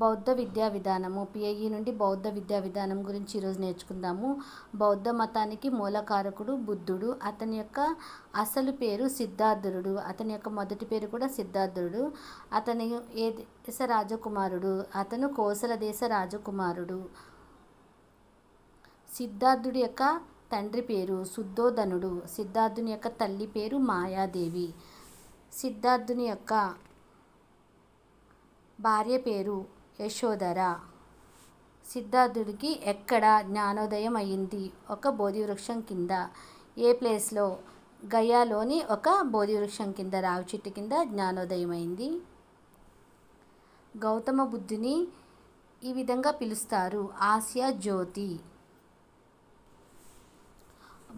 బౌద్ధ విద్యా విధానము పిఐఈ నుండి బౌద్ధ విద్యా విధానం గురించి ఈరోజు నేర్చుకుందాము. బౌద్ధ మతానికి మూలకారకుడు బుద్ధుడు. అతని యొక్క అసలు పేరు సిద్ధార్థుడు. అతని యొక్క మొదటి పేరు కూడా సిద్ధార్థుడు. అతని ఏ దేశ రాజకుమారుడు? అతను కోసల దేశ రాజకుమారుడు. సిద్ధార్థుడి యొక్క తండ్రి పేరు శుద్ధోదనుడు. సిద్ధార్థుని యొక్క తల్లి పేరు మాయాదేవి. సిద్ధార్థుని యొక్క భార్య పేరు యశోధర. సిద్ధార్థుడికి ఎక్కడ జ్ఞానోదయం అయ్యింది? ఒక బోధి వృక్షం కింద. ఏ ప్లేస్లో? గయాలోని ఒక బోధి వృక్షం కింద, రావి చెట్టు కింద జ్ఞానోదయం అయింది. గౌతమ బుద్ధుని ఈ విధంగా పిలుస్తారు, ఆసియా జ్యోతి.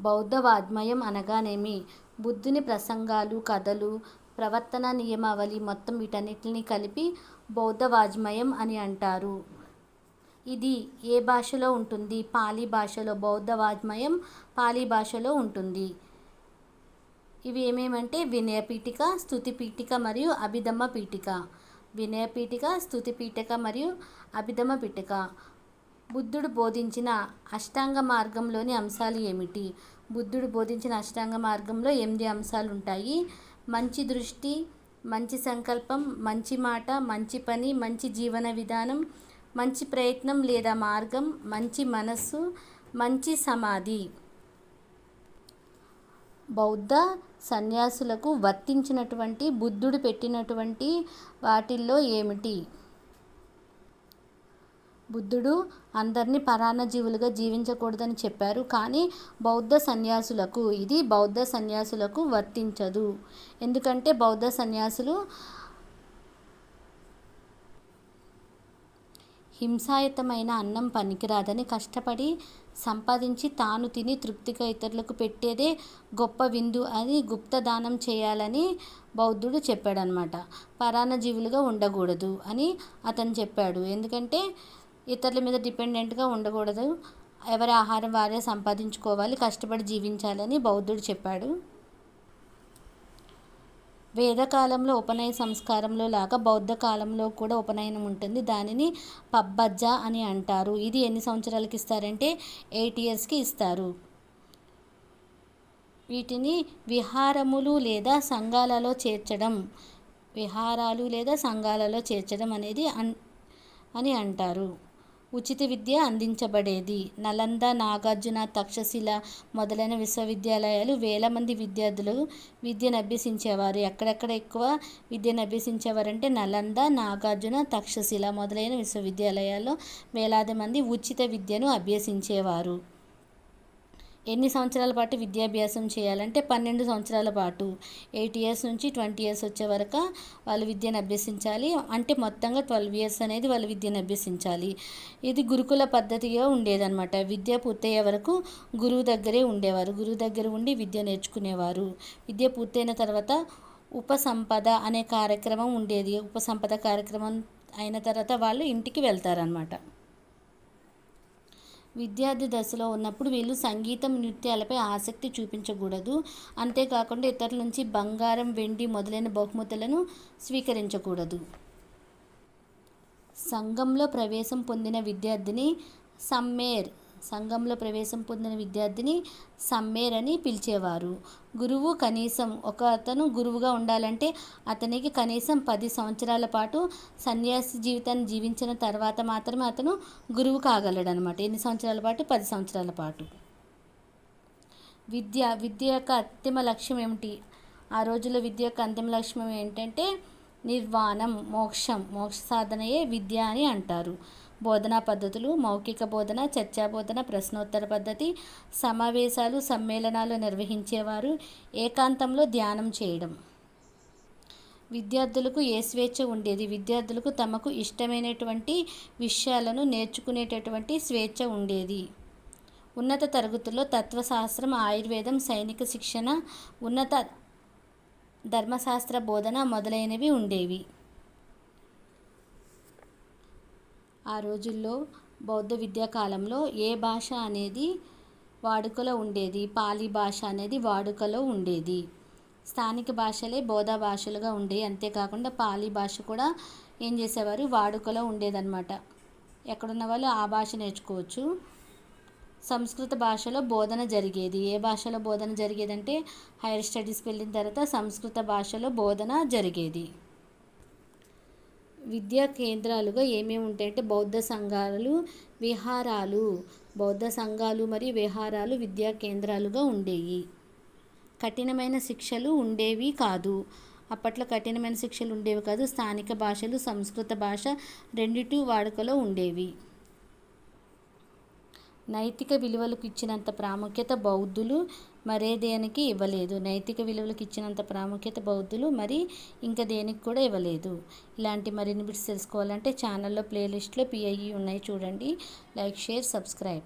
బౌద్ధ వాజ్మయం అనగానేమి? బుద్ధుని ప్రసంగాలు, కథలు, ప్రవర్తన నియమావళి మొత్తం వీటన్నిటిని కలిపి బౌద్ధ వాజ్మయం అని అంటారు. ఇది ఏ భాషలో ఉంటుంది? పాలీ భాషలో. బౌద్ధ వాజ్మయం పాలీ భాషలో ఉంటుంది. ఇవి ఏమేమంటే వినయపీఠిక, స్తుతిపీఠిక మరియు అభిధమ్మ పీఠిక. వినయపీఠిక, స్తుతిపీఠిక మరియు అభిధమ్మ పీఠిక. బుద్ధుడు బోధించిన అష్టాంగ మార్గంలోని అంశాలు ఏమిటి? బుద్ధుడు బోధించిన అష్టాంగ మార్గంలో 8 అంశాలు ఉంటాయి. మంచి దృష్టి, మంచి సంకల్పం, మంచి మాట, మంచి పని, మంచి జీవన విధానం, మంచి ప్రయత్నం లేదా మార్గం, మంచి మనస్సు, మంచి సమాధి. బౌద్ధ సన్యాసులకు వర్తించినటువంటి బుద్ధుడు పెట్టినటువంటి వాటిల్లో ఏమిటి? బుద్ధుడు అందరినీ పరాన్నజీవులుగా జీవించకూడదని చెప్పారు. కానీ బౌద్ధ సన్యాసులకు వర్తించదు. ఎందుకంటే బౌద్ధ సన్యాసులు హింసాయుతమైన అన్నం పనికిరాదని, కష్టపడి సంపాదించి తాను తిని తృప్తిగా ఇతరులకు పెట్టేదే గొప్ప విందు అని, గుప్తదానం చేయాలని బౌద్ధుడు చెప్పాడనమాట. పరాన్నజీవులుగా ఉండకూడదు అని అతను చెప్పాడు. ఎందుకంటే ఇతరుల మీద డిపెండెంట్గా ఉండకూడదు, ఎవరి ఆహారం వారే సంపాదించుకోవాలి, కష్టపడి జీవించాలని బౌద్ధుడు చెప్పాడు. వేదకాలంలో ఉపనయన సంస్కారంలో లాగా బౌద్ధ కాలంలో కూడా ఉపనయనం ఉంటుంది. దానిని పబ్బజ్జ అని అంటారు. ఇది ఎన్ని సంవత్సరాలకి ఇస్తారంటే 8 yearsకి ఇస్తారు. వీటిని విహారాలు లేదా సంఘాలలో చేర్చడం అనేది అని అంటారు. ఉచిత విద్య అందించబడేది. నలంద, నాగార్జున, తక్షశిల మొదలైన విశ్వవిద్యాలయాలు వేల మంది విద్యార్థులు విద్యను అభ్యసించేవారు. ఎక్కడెక్కడ ఎక్కువ విద్యను అభ్యసించేవారంటే నలంద, నాగార్జున, తక్షశిల మొదలైన విశ్వవిద్యాలయాల్లో వేలాది మంది ఉచిత విద్యను అభ్యసించేవారు. ఎన్ని సంవత్సరాల పాటు విద్యాభ్యాసం చేయాలంటే 12 సంవత్సరాల పాటు, 8 years నుంచి 20 years వచ్చే వరకు వాళ్ళు విద్యను అభ్యసించాలి. అంటే మొత్తంగా 12 years అనేది వాళ్ళు విద్యను అభ్యసించాలి. ఇది గురుకుల పద్ధతిగా ఉండేదన్నమాట. విద్య పూర్తయ్యే వరకు గురువు దగ్గరే ఉండేవారు. గురువు దగ్గర ఉండి విద్య నేర్చుకునేవారు. విద్య పూర్తయిన తర్వాత ఉపసంపద అనే కార్యక్రమం ఉండేది. ఉపసంపద కార్యక్రమం అయిన తర్వాత వాళ్ళు ఇంటికి వెళ్తారనమాట. విద్యార్థి దశలో ఉన్నప్పుడు వీళ్ళు సంగీతం, నృత్యాలపై ఆసక్తి చూపించకూడదు. అంతేకాకుండా ఇతరుల నుంచి బంగారం, వెండి మొదలైన బహుమతులను స్వీకరించకూడదు. సంఘంలో ప్రవేశం పొందిన విద్యార్థిని సమ్మేర్ అని పిలిచేవారు. గురువు కనీసం అతను గురువుగా ఉండాలంటే అతనికి కనీసం 10 సంవత్సరాల పాటు సన్యాసి జీవితాన్ని జీవించిన తర్వాత మాత్రమే అతను గురువు కాగలడనమాట. ఎన్ని సంవత్సరాల పాటు? 10 సంవత్సరాల పాటు. విద్య యొక్క అంతిమ లక్ష్యం ఏమిటి? ఆ రోజుల్లో విద్య యొక్క అంతిమ లక్ష్యం ఏంటంటే నిర్వాణం, మోక్ష సాధనయే విద్య అని అంటారు. బోధనా పద్ధతులు: మౌఖిక బోధన, చర్చా బోధన, ప్రశ్నోత్తర పద్ధతి, సమావేశాలు, సమ్మేళనాలు నిర్వహించేవారు, ఏకాంతంలో ధ్యానం చేయడం. విద్యార్థులకు ఏ స్వేచ్ఛ ఉండేది? విద్యార్థులకు తమకు ఇష్టమైనటువంటి విషయాలను నేర్చుకునేటటువంటి స్వేచ్ఛ ఉండేది. ఉన్నత తరగతుల్లో తత్వశాస్త్రం, ఆయుర్వేదం, సైనిక శిక్షణ, ఉన్నత ధర్మశాస్త్ర బోధన మొదలైనవి ఉండేవి. ఆ రోజుల్లో బౌద్ధ విద్యా కాలంలో ఏ భాష అనేది వాడుకలో ఉండేది? పాలీ భాష అనేది వాడుకలో ఉండేది. స్థానిక భాషలే బౌద్ధ భాషలుగా ఉండేవి. అంతేకాకుండా పాలీ భాష కూడా ఏం చేసేవారు, వాడుకలో ఉండేదన్నమాట. ఎక్కడున్న వాళ్ళు ఆ భాష నేర్చుకోవచ్చు. సంస్కృత భాషలో బోధన జరిగేది. ఏ భాషలో బోధన జరిగేదంటే హైయర్ స్టడీస్కి వెళ్ళిన తర్వాత సంస్కృత భాషలో బోధన జరిగేది. విద్యా కేంద్రాలుగా ఏమేమి ఉంటాయంటే బౌద్ధ సంఘాలు, విహారాలు. బౌద్ధ సంఘాలు మరియు విహారాలు విద్యా కేంద్రాలుగా ఉండేవి. కఠినమైన శిక్షలు ఉండేవి కాదు. అప్పట్లో కఠినమైన శిక్షలు ఉండేవి కాదు. స్థానిక భాషలు, సంస్కృత భాష రెండిటి వాడుకలో ఉండేవి. నైతిక విలువలకు ఇచ్చినంత ప్రాముఖ్యత బౌద్ధులు మరే దేనికి ఇవ్వలేదు. నైతిక విలువలకు ఇచ్చినంత ప్రాముఖ్యత బౌద్ధులు మరి ఇంకా దేనికి కూడా ఇవ్వలేదు. ఇలాంటి మరిన్ని బిట్స్ తెలుసుకోవాలంటే ఛానల్లో ప్లేలిస్ట్లో పిఐఈ ఉన్నాయి చూడండి. Like, share, subscribe.